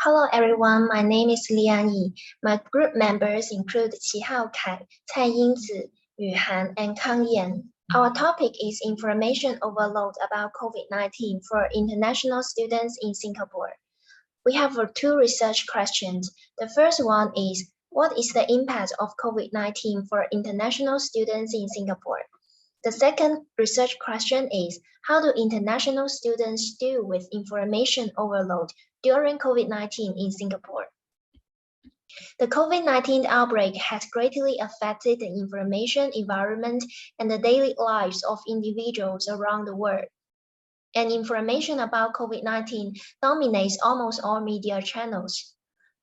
Hello everyone, my name is Lian Yi. My group members include Qihao Kai, Cai Yingzi, Yu Han, and Kang Yan. Our topic is information overload about COVID-19 for international students in Singapore. We have two research questions. The first one is, what is the impact of COVID-19 for international students in Singapore? The second research question is, how do international students deal with information overload during COVID-19 in Singapore? The COVID-19 outbreak has greatly affected the information environment and the daily lives of individuals around the world. And information about COVID-19 dominates almost all media channels.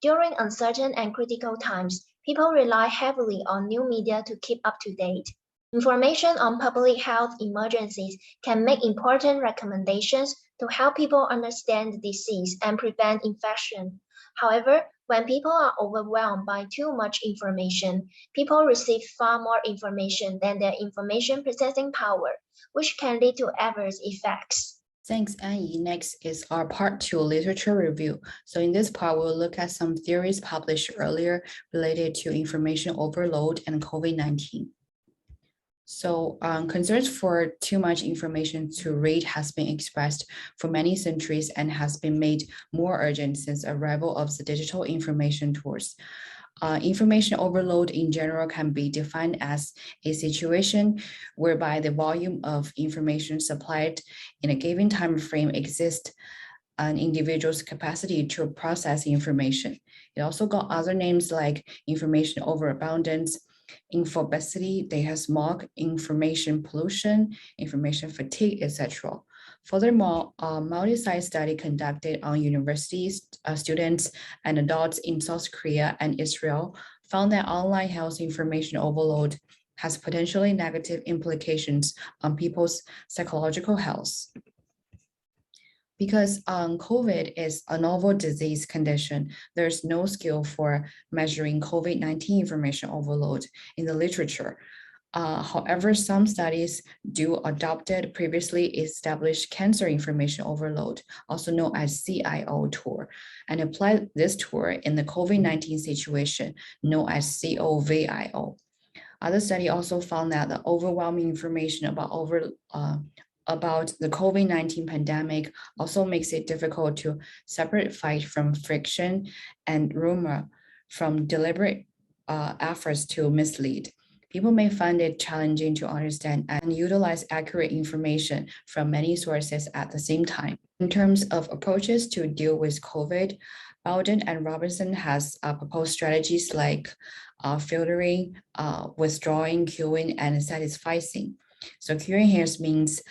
During uncertain and critical times, people rely heavily on new media to keep up to date. Information on public health emergencies can make important recommendations to help people understand the disease and prevent infection. However, when people are overwhelmed by too much information, people receive far more information than their information processing power, which can lead to adverse effects. Thanks, Anyi. Next is our part 2 literature review. So in this part, we'll look at some theories published earlier related to information overload and COVID-19. So concerns for too much information to read has been expressed for many centuries and has been made more urgent since the arrival of the digital information tools. Information overload in general can be defined as a situation whereby the volume of information supplied in a given time frame exists an individual's capacity to process information. It also got other names like information overabundance, infobesity, data smog, information pollution, information fatigue, etc. Furthermore, a multi-site study conducted on universities, students, and adults in South Korea and Israel found that online health information overload has potentially negative implications on people's psychological health. Because COVID is a novel disease condition, there's no skill for measuring COVID-19 information overload in the literature. However, some studies do adopted previously established cancer information overload, also known as CIO tool, and apply this tool in the COVID-19 situation, known as COVIO. Other study also found that the overwhelming information about the COVID-19 pandemic also makes it difficult to separate fact from fiction and rumor from deliberate efforts to mislead. People may find it challenging to understand and utilize accurate information from many sources at the same time. In terms of approaches to deal with COVID, Bowden and Robinson has proposed strategies like filtering, withdrawing, queuing, and satisficing. So queuing here means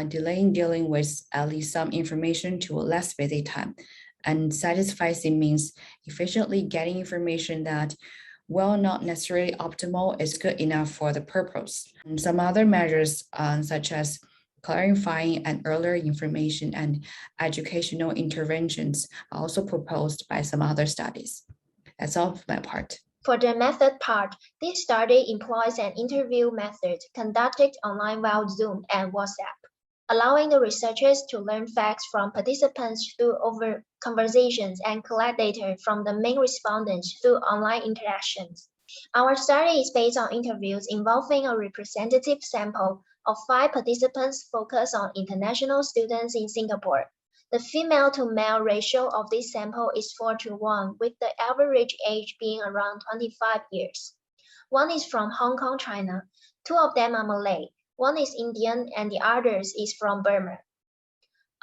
delaying dealing with at least some information to a less busy time. And satisficing means efficiently getting information that, while not necessarily optimal, is good enough for the purpose. And some other measures such as clarifying and earlier information and educational interventions are also proposed by some other studies. That's all for my part. For the method part, this study employs an interview method conducted online via Zoom and WhatsApp, allowing the researchers to learn facts from participants through over conversations and collect data from the main respondents through online interactions. Our study is based on interviews involving a representative sample of 5 participants focused on international students in Singapore. The female-to-male ratio of this sample is 4:1, with the average age being around 25 years. One is from Hong Kong, China. 2 of them are Malay. One is Indian and the others is from Burma.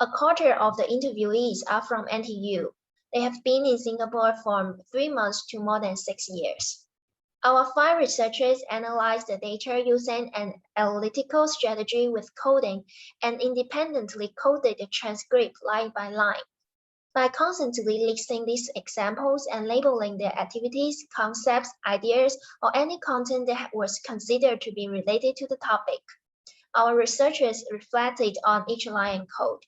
A quarter of the interviewees are from NTU. They have been in Singapore from 3 months to more than 6 years. Our 5 researchers analyzed the data using an analytical strategy with coding and independently coded the transcript line by line. By constantly listing these examples and labeling their activities, concepts, ideas, or any content that was considered to be related to the topic, our researchers reflected on each line in code.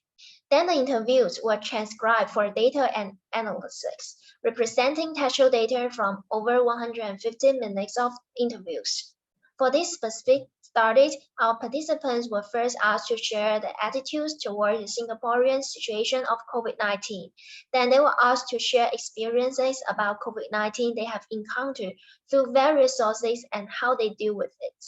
Then the interviews were transcribed for data and analysis, representing textual data from over 150 minutes of interviews. For this specific started, our participants were first asked to share their attitudes toward the Singaporean situation of COVID-19. Then they were asked to share experiences about COVID-19 they have encountered through various sources and how they deal with it.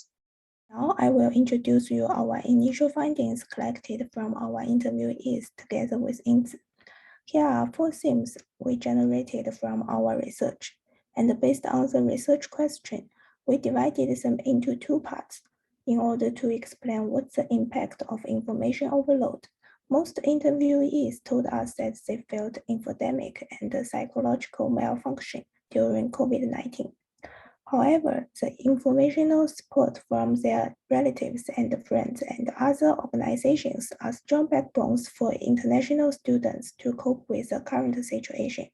Now I will introduce you our initial findings collected from our interviewees together with Yingzi. Here are 4 themes we generated from our research, and based on the research question, we divided them into 2 parts in order to explain what's the impact of information overload. Most interviewees told us that they felt infodemic and psychological malfunction during COVID-19. However, the informational support from their relatives and friends and other organizations are strong backbones for international students to cope with the current situation.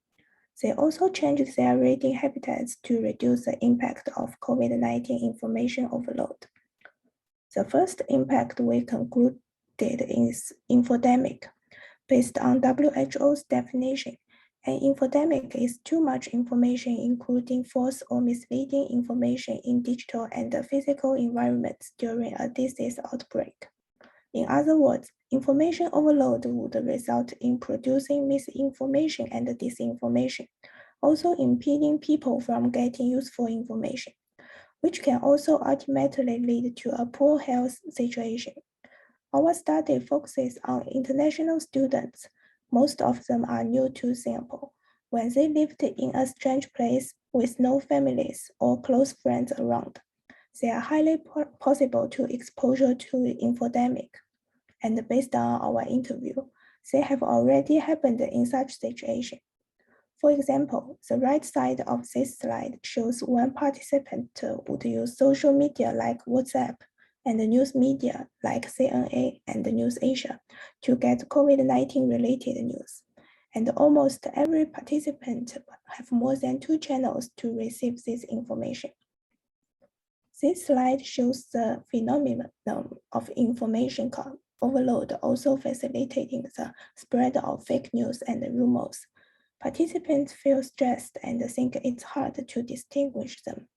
They also changed their reading habitats to reduce the impact of COVID-19 information overload. The first impact we concluded is infodemic. Based on WHO's definition, an infodemic is too much information, including false or misleading information in digital and physical environments during a disease outbreak. In other words, information overload would result in producing misinformation and disinformation, also impeding people from getting useful information, which can also ultimately lead to a poor health situation. Our study focuses on international students. Most of them are new to Singapore. When they lived in a strange place with no families or close friends around, they are highly possible to exposure to infodemic. And based on our interview, they have already happened in such situation. For example, the right side of this slide shows one participant would use social media like WhatsApp and news media like CNA and NewsAsia to get COVID-19 related news. And almost every participant have more than 2 channels to receive this information. This slide shows the phenomenon of information overload also facilitating the spread of fake news and rumors. Participants feel stressed and think it's hard to distinguish them.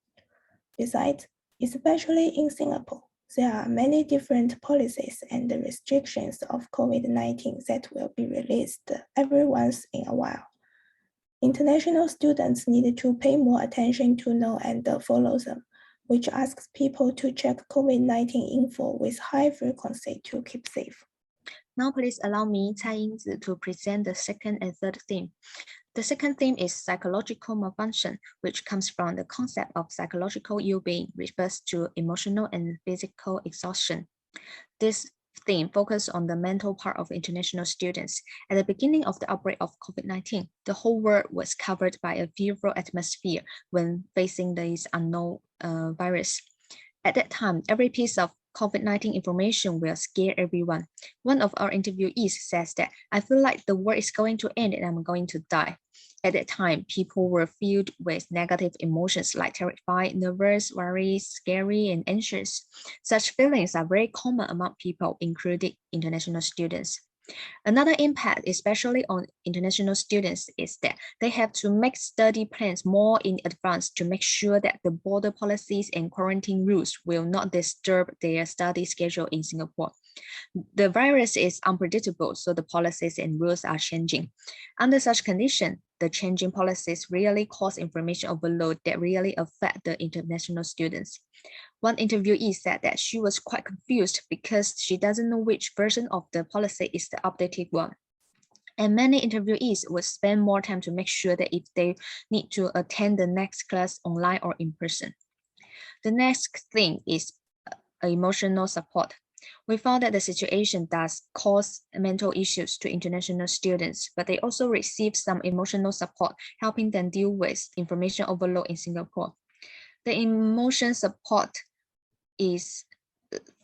Besides, especially in Singapore, there are many different policies and restrictions of COVID-19 that will be released every once in a while. International students need to pay more attention to know and follow them, which asks people to check COVID-19 info with high frequency to keep safe. Now please allow me, Cai Yingzi, to present the second and third theme. The second theme is psychological malfunction, which comes from the concept of psychological ill-being, refers to emotional and physical exhaustion. This theme focuses on the mental part of international students. At the beginning of the outbreak of COVID-19, the whole world was covered by a fearful atmosphere when facing this unknown virus. At that time, every piece of COVID-19 information will scare everyone. One of our interviewees says that, "I feel like the world is going to end and I'm going to die." At that time, people were filled with negative emotions like terrified, nervous, worried, scary, and anxious. Such feelings are very common among people, including international students. Another impact, especially on international students, is that they have to make study plans more in advance to make sure that the border policies and quarantine rules will not disturb their study schedule in Singapore. The virus is unpredictable, so the policies and rules are changing. Under such conditions, the changing policies really cause information overload that really affect the international students. One interviewee said that she was quite confused because she doesn't know which version of the policy is the updated one. And many interviewees would spend more time to make sure that if they need to attend the next class online or in person. The next thing is emotional support. We found that the situation does cause mental issues to international students, but they also receive some emotional support, helping them deal with information overload in Singapore. The emotion support is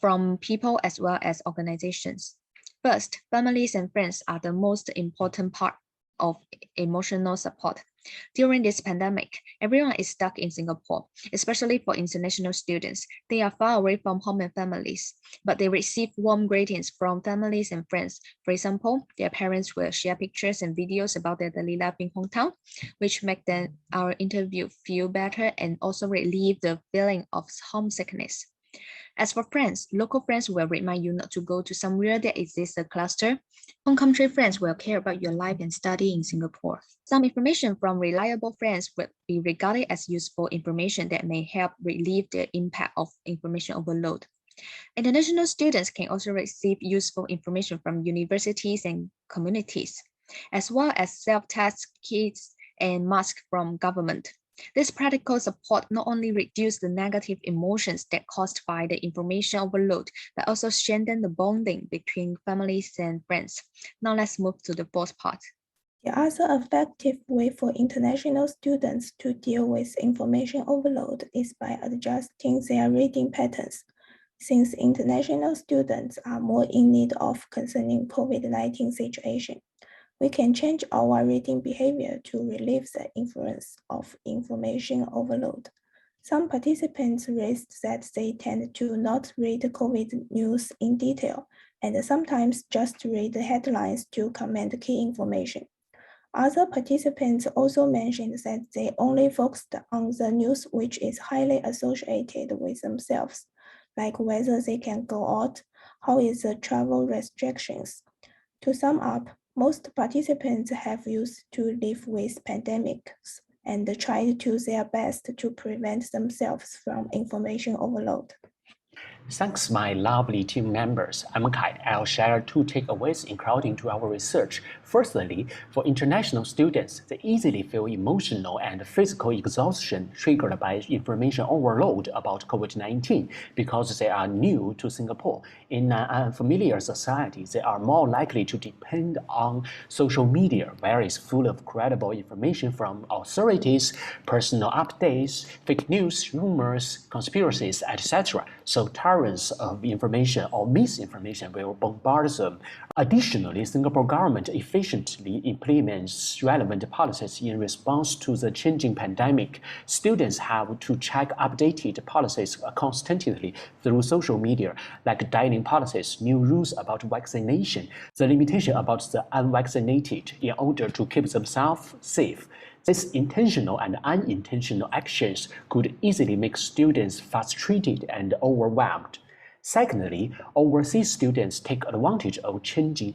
from people as well as organizations. First, families and friends are the most important part of emotional support. During this pandemic, everyone is stuck in Singapore, especially for international students. They are far away from home and families, but they receive warm greetings from families and friends. For example, their parents will share pictures and videos about their daily life in hometown, which make our interview feel better and also relieve the feeling of homesickness. As for friends, local friends will remind you not to go to somewhere that exists a cluster. Home country friends will care about your life and study in Singapore. Some information from reliable friends will be regarded as useful information that may help relieve the impact of information overload. International students can also receive useful information from universities and communities, as well as self-test kits and masks from government. This practical support not only reduces the negative emotions that caused by the information overload, but also strengthen the bonding between families and friends. Now let's move to the fourth part. The other effective way for international students to deal with information overload is by adjusting their reading patterns. Since international students are more in need of concerning COVID-19 situation, we can change our reading behavior to relieve the influence of information overload. Some participants raised that they tend to not read COVID news in detail and sometimes just read the headlines to comment key information. Other participants also mentioned that they only focused on the news which is highly associated with themselves, like whether they can go out, how is the travel restrictions. To sum up, most participants have used to live with pandemics and tried to their best to prevent themselves from information overload. Thanks, my lovely team members. I'm Kai. I'll share 2 takeaways according to our research. Firstly, for international students, they easily feel emotional and physical exhaustion triggered by information overload about COVID-19 because they are new to Singapore. In an unfamiliar society, they are more likely to depend on social media, where it's full of credible information from authorities, personal updates, fake news, rumors, conspiracies, etc. So torrents of information or misinformation will bombard them. Additionally, Singapore government efficiently implements relevant policies in response to the changing pandemic. Students have to check updated policies constantly through social media, like dining policies, new rules about vaccination, the limitation about the unvaccinated, in order to keep themselves safe. These intentional and unintentional actions could easily make students frustrated and overwhelmed. Secondly, overseas students take advantage of changing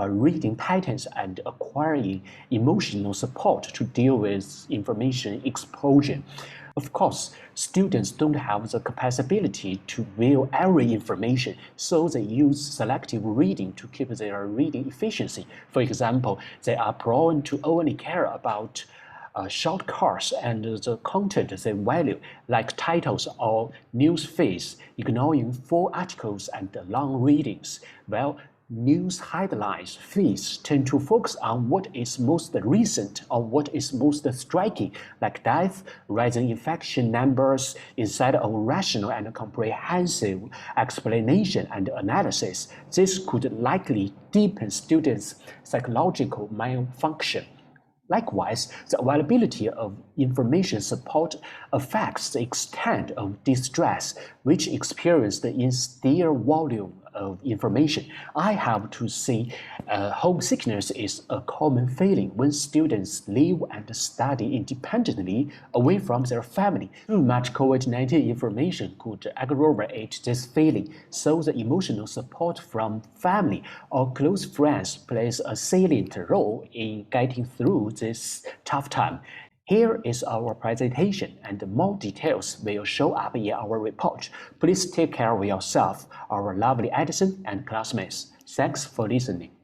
reading patterns and acquiring emotional support to deal with information explosion. Of course, students don't have the capability to view every information, so they use selective reading to keep their reading efficiency. For example, they are prone to only care about shortcuts and the content they value, like titles or news feeds, ignoring full articles and long readings. Well, news headlines feeds tend to focus on what is most recent or what is most striking, like death, rising infection numbers, instead of rational and comprehensive explanation and analysis. This could likely deepen students' psychological malfunction. Likewise, the availability of information support affects the extent of distress which experienced in sheer volume of information. I have to say, homesickness is a common feeling when students live and study independently away from their family. Too much COVID-19 information could aggravate this feeling, so the emotional support from family or close friends plays a salient role in getting through this tough time. Here is our presentation, and more details will show up in our report. Please take care of yourself, our lovely Edison and classmates. Thanks for listening.